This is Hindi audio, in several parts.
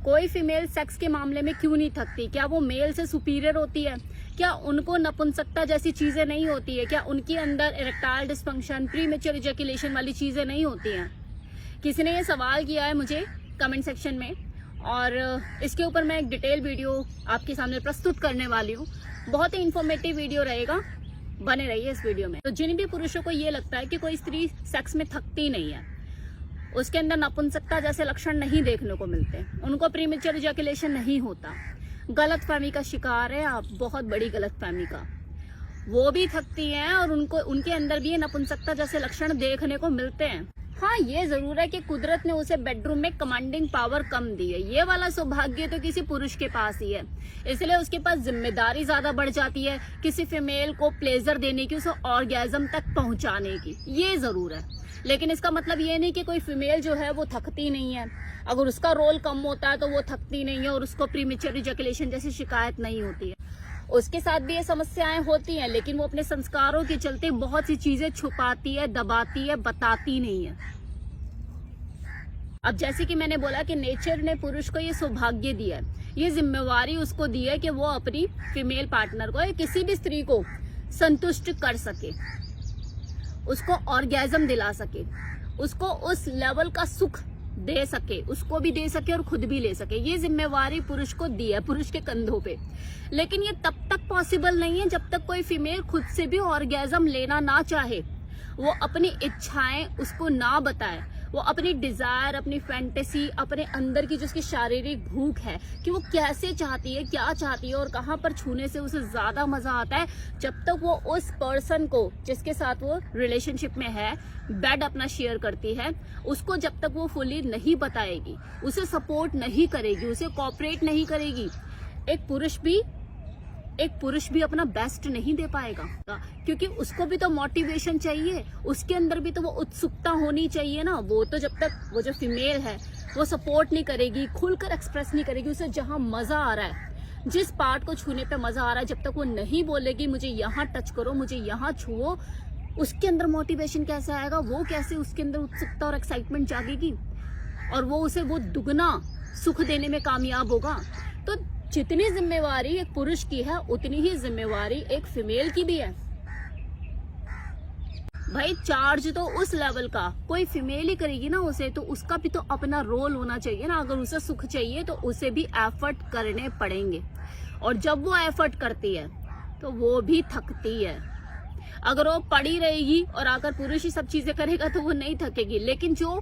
कोई फीमेल सेक्स के मामले में क्यों नहीं थकती? क्या वो मेल से सुपीरियर होती है? क्या उनको नपुंसकता जैसी चीजें नहीं होती है? क्या उनके अंदर इरेक्टाइल डिस्फंक्शन, प्रीमेच्योर इजैकुलेशन वाली चीजें नहीं होती हैं? किसी ने ये सवाल किया है मुझे कमेंट सेक्शन में, और इसके ऊपर मैं एक डिटेल वीडियो आपके सामने प्रस्तुत करने वाली हूँ। बहुत ही इंफॉर्मेटिव वीडियो रहेगा, बने रहिए इस वीडियो में। तो जिन भी पुरुषों को ये लगता है कि कोई स्त्री सेक्स में थकती नहीं है, उसके अंदर नपुंसकता जैसे लक्षण नहीं देखने को मिलते, उनको प्रीमेच्योर इजैकुलेशन नहीं होता, गलतफहमी का शिकार है आप, बहुत बड़ी गलतफहमी का। वो भी थकती हैं और उनके अंदर भी नपुंसकता जैसे लक्षण देखने को मिलते हैं। हाँ, ये जरूर है कि कुदरत ने उसे बेडरूम में कमांडिंग पावर कम दी है। ये वाला सौभाग्य तो किसी पुरुष के पास ही है, इसलिए उसके पास जिम्मेदारी ज्यादा बढ़ जाती है किसी फीमेल को प्लेजर देने की, उसे ऑर्गेज्म तक पहुंचाने की। ये जरूर है, लेकिन इसका मतलब ये नहीं कि कोई फीमेल जो है वो थकती नहीं है। अगर उसका रोल कम होता है तो वो थकती नहीं है और उसको प्रीमेच्योर इजैकुलेशन जैसी शिकायत नहीं होती है। उसके साथ भी ये समस्याएं होती हैं, लेकिन वो अपने संस्कारों के चलते बहुत सी चीजें छुपाती है, दबाती है, बताती नहीं है। अब जैसे कि मैंने बोला कि नेचर ने पुरुष को ये सौभाग्य दिया है, ये जिम्मेवारी उसको दी है कि वो अपनी फीमेल पार्टनर को या किसी भी स्त्री को संतुष्ट कर सके, उसको ऑर्गेज्म दिला सके, उसको उस लेवल का सुख दे सके, उसको भी दे सके और खुद भी ले सके। ये जिम्मेवारी पुरुष को दी है, पुरुष के कंधों पे। लेकिन ये तब तक पॉसिबल नहीं है जब तक कोई फीमेल खुद से भी ऑर्गेज्म लेना ना चाहे, वो अपनी इच्छाएं उसको ना बताए, वो अपनी डिजायर, अपनी फैंटेसी, अपने अंदर की जो उसकी शारीरिक भूख है कि वो कैसे चाहती है, क्या चाहती है और कहाँ पर छूने से उसे ज्यादा मजा आता है, जब तक वो उस पर्सन को जिसके साथ वो रिलेशनशिप में है, बेड अपना शेयर करती है, उसको जब तक वो फुली नहीं बताएगी, उसे सपोर्ट नहीं करेगी, उसे कोऑपरेट नहीं करेगी, एक पुरुष भी अपना बेस्ट नहीं दे पाएगा, क्योंकि उसको भी तो मोटिवेशन चाहिए, उसके अंदर भी तो वो उत्सुकता होनी चाहिए ना। वो तो जब तक वो जो फीमेल है वो सपोर्ट नहीं करेगी, खुलकर एक्सप्रेस नहीं करेगी, उसे जहां मजा आ रहा है, जिस पार्ट को छूने पे मजा आ रहा है, जब तक वो नहीं बोलेगी मुझे यहाँ टच करो, मुझे यहाँ छुओ, उसके अंदर मोटिवेशन कैसे आएगा? वो कैसे उसके अंदर उत्सुकता और एक्साइटमेंट जागेगी और वो उसे वो दुगना सुख देने में कामयाब होगा? तो जितनी जिम्मेवारी एक पुरुष की है उतनी ही जिम्मेवारी एक फीमेल की भी है। भाई चार्ज तो उस लेवल का कोई फीमेल ही करेगी ना उसे, तो उसका भी तो अपना रोल होना चाहिए ना। अगर उसे सुख चाहिए तो उसे भी एफर्ट करने पड़ेंगे, और जब वो एफर्ट करती है तो वो भी थकती है। अगर वो पड़ी रहेगी और आकर पुरुष ही सब चीजें करेगा तो वो नहीं थकेगी। लेकिन जो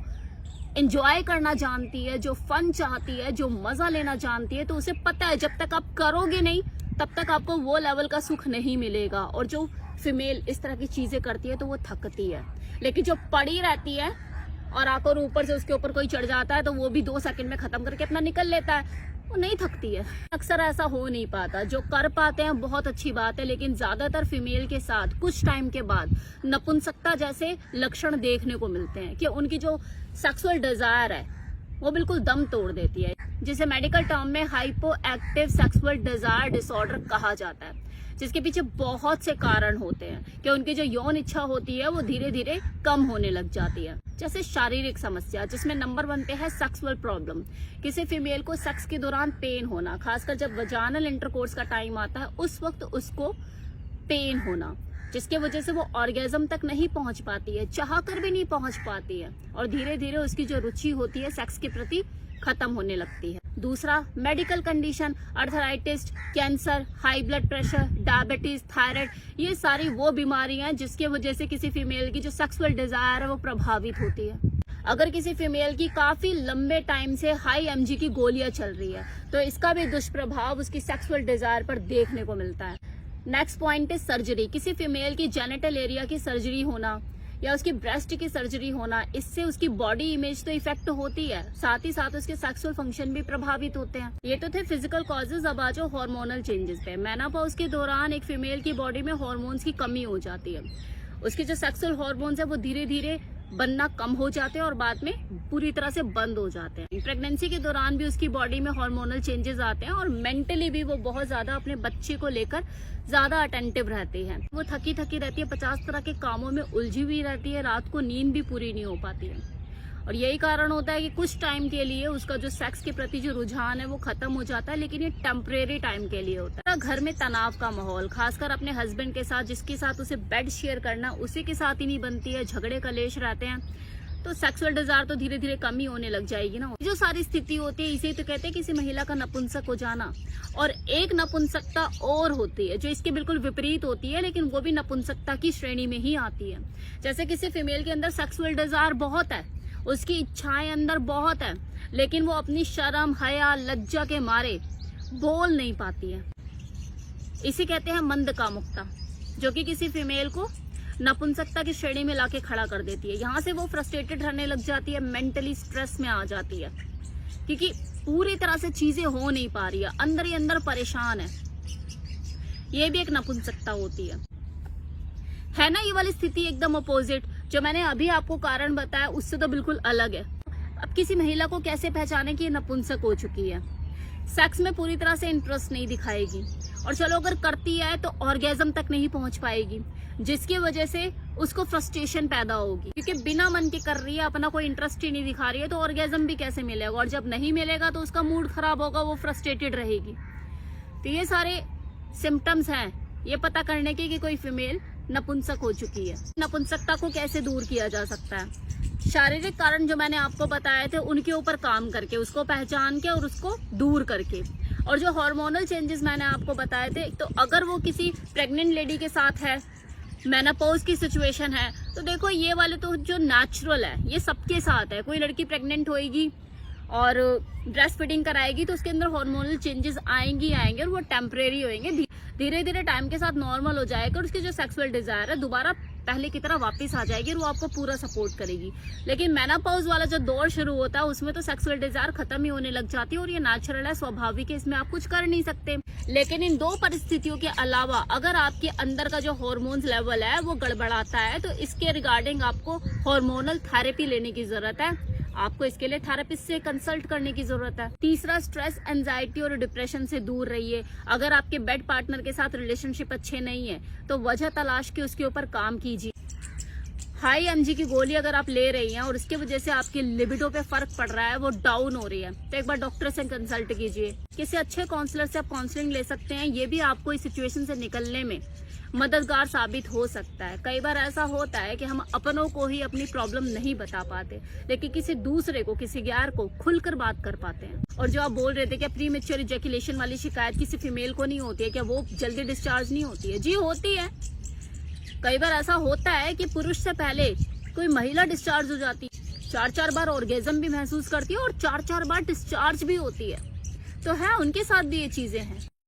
एंजॉय करना जानती है, जो फन चाहती है, जो मजा लेना जानती है, तो उसे पता है जब तक आप करोगे नहीं तब तक आपको वो लेवल का सुख नहीं मिलेगा। और जो फीमेल इस तरह की चीजें करती है तो वो थकती है, लेकिन जो पड़ी रहती है और आकर ऊपर से उसके ऊपर कोई चढ़ जाता है तो वो भी 2 सेकंड में खत्म करके अपना निकल लेता है, वो नहीं थकती है। अक्सर ऐसा हो नहीं पाता। जो कर पाते हैं बहुत अच्छी बात है, लेकिन ज्यादातर फीमेल के साथ कुछ टाइम के बाद नपुंसकता जैसे लक्षण देखने को मिलते हैं कि उनकी जो सेक्सुअल डिजायर है वो बिल्कुल दम तोड़ देती है, जिसे मेडिकल टर्म में hypo active sexual desire disorder कहा जाता है, जिसके पीछे बहुत से कारण होते हैं कि उनकी जो यौन इच्छा होती है वो धीरे धीरे कम होने लग जाती है। जैसे शारीरिक समस्या, जिसमें नंबर 1 पे है सेक्सुअल प्रॉब्लम। किसी फीमेल को सेक्स के दौरान पेन होना, खासकर जब वजाइनल इंटरकोर्स का टाइम आता है उस वक्त उसको पेन होना, जिसके वजह से वो ऑर्गेज्म तक नहीं पहुंच पाती है, चाहकर भी नहीं पहुंच पाती है, और धीरे धीरे उसकी जो रुचि होती है सेक्स के प्रति खत्म होने लगती है। दूसरा, medical condition, arthritis, cancer, high blood pressure, diabetes, thyroid, ये सारी वो बीमारियां हैं जिसके वजह से किसी फीमेल की जो सेक्सुअल डिजायर है वो प्रभावित होती है। अगर किसी फीमेल की काफी लंबे टाइम से हाई एमजी की गोलियां चल रही है तो इसका भी दुष्प्रभाव उसकी सेक्सुअल डिजायर पर देखने को मिलता है। नेक्स्ट पॉइंट है सर्जरी। किसी फीमेल की जेनिटल एरिया की सर्जरी होना या उसकी ब्रेस्ट की सर्जरी होना, इससे उसकी बॉडी इमेज तो इफेक्ट होती है, साथ ही साथ उसके सेक्सुअल फंक्शन भी प्रभावित होते हैं। ये तो थे फिजिकल कॉजेज। अब आ जाओ हार्मोनल चेंजेस पे। मेनोपॉज के दौरान एक फीमेल की बॉडी में हार्मोन्स की कमी हो जाती है, उसके जो सेक्सुअल हार्मोन्स है वो धीरे धीरे बनना कम हो जाते हैं और बाद में पूरी तरह से बंद हो जाते हैं। प्रेगनेंसी के दौरान भी उसकी बॉडी में हार्मोनल चेंजेस आते हैं और मेंटली भी वो बहुत ज्यादा अपने बच्चे को लेकर ज्यादा अटेंटिव रहती है। वो थकी रहती है, 50 तरह के कामों में उलझी हुई रहती है, रात को नींद भी पूरी नहीं हो पाती है। और यही कारण होता है कि कुछ टाइम के लिए उसका जो सेक्स के प्रति जो रुझान है वो खत्म हो जाता है, लेकिन ये टेम्परेरी टाइम के लिए होता है। घर में तनाव का माहौल, खासकर अपने हस्बैंड के साथ, जिसके साथ उसे बेड शेयर करना उसी के साथ ही नहीं बनती है, झगड़े कलेश रहते हैं, तो सेक्सुअल डिजायर तो धीरे धीरे कम ही होने लग जाएगी ना। जो सारी स्थिति होती है इसे तो कहते हैं किसी महिला का नपुंसक हो जाना। और एक नपुंसकता और होती है जो इसके बिल्कुल विपरीत होती है, लेकिन वो भी नपुंसकता की श्रेणी में ही आती है। जैसे किसी फीमेल के अंदर सेक्सुअल डिजायर बहुत है, उसकी इच्छाएं अंदर बहुत है, लेकिन वो अपनी शर्म, हया, लज्जा के मारे बोल नहीं पाती है। इसे कहते हैं मंद कामुकता, जो कि किसी फीमेल को नपुंसकता की श्रेणी में लाके खड़ा कर देती है। यहाँ से वो फ्रस्ट्रेटेड रहने लग जाती है, मेंटली स्ट्रेस में आ जाती है, क्योंकि पूरी तरह से चीजें हो नहीं पा रही है, अंदर ही अंदर परेशान है। ये भी एक नपुंसकता होती है ना। ये वाली स्थिति एकदम अपोजिट, जो मैंने अभी आपको कारण बताया उससे तो बिल्कुल अलग है। अब किसी महिला को कैसे पहचाने कि ये नपुंसक हो चुकी है? सेक्स में पूरी तरह से इंटरेस्ट नहीं दिखाएगी, और चलो अगर करती है तो ऑर्गेज्म तक नहीं पहुंच पाएगी, जिसकी वजह से उसको फ्रस्ट्रेशन पैदा होगी, क्योंकि बिना मन के कर रही है, अपना कोई इंटरेस्ट ही नहीं दिखा रही है, तो ऑर्गेज्म भी कैसे मिलेगा? और जब नहीं मिलेगा तो उसका मूड खराब होगा, वो फ्रस्ट्रेटेड रहेगी। तो ये सारे सिम्टम्स हैं ये पता करने के कि कोई फीमेल नपुंसक हो चुकी है। नपुंसकता को कैसे दूर किया जा सकता है? शारीरिक कारण जो मैंने आपको बताए थे उनके ऊपर काम करके, उसको पहचान के और उसको दूर करके। और जो हार्मोनल चेंजेस मैंने आपको बताए थे, तो अगर वो किसी प्रेग्नेंट लेडी के साथ है, मेनोपॉज की सिचुएशन है, तो देखो ये वाले तो जो नेचुरल है ये सबके साथ है। कोई लड़की प्रेग्नेंट होएगी और ब्रेस्ट फीडिंग कराएगी तो उसके अंदर हार्मोनल चेंजेस आएंगे और वो टेम्परेरी होंगे, धीरे धीरे टाइम के साथ नॉर्मल हो जाएगा और उसकी जो सेक्सुअल डिजायर है दोबारा पहले की तरह वापस आ जाएगी और वो आपको पूरा सपोर्ट करेगी। लेकिन मेनोपॉज वाला जो दौर शुरू होता है उसमें तो सेक्सुअल डिजायर खत्म ही होने लग जाती है, और ये नेचुरल है, स्वाभाविक है, इसमें आप कुछ कर नहीं सकते। लेकिन इन दो परिस्थितियों के अलावा अगर आपके अंदर का जो हार्मोन्स लेवल है वो गड़बड़ाता है, तो इसके रिगार्डिंग आपको हार्मोनल थेरेपी लेने की जरूरत है। आपको इसके लिए थेरेपिस्ट से कंसल्ट करने की जरूरत है। तीसरा, स्ट्रेस, एंजाइटी और डिप्रेशन से दूर रहिए। अगर आपके बेड पार्टनर के साथ रिलेशनशिप अच्छे नहीं है तो वजह तलाश के उसके ऊपर काम कीजिए। हाई एमजी की गोली अगर आप ले रही हैं और इसकी वजह से आपकी लिबिडो पे फर्क पड़ रहा है, वो डाउन हो रही है, तो एक बार डॉक्टर से कंसल्ट कीजिए। किसी अच्छे काउंसलर से आप काउंसलिंग ले सकते हैं, ये भी आपको इस सिचुएशन से निकलने में मददगार साबित हो सकता है। कई बार ऐसा होता है कि हम अपनों को ही अपनी प्रॉब्लम नहीं बता पाते, लेकिन किसी दूसरे को, किसी गैर को खुलकर बात कर पाते हैं। और जो आप बोल रहे थे कि प्रीमेच्योर इजैकुलेशन वाली शिकायत किसी फीमेल को नहीं होती है, क्या वो जल्दी डिस्चार्ज नहीं होती है? जी होती है। कई बार ऐसा होता है कि पुरुष से पहले कोई महिला डिस्चार्ज हो जाती है, 4-4 बार ऑर्गेज्म भी महसूस करती है और 4-4 बार डिस्चार्ज भी होती है। तो है, उनके साथ भी ये चीजें हैं।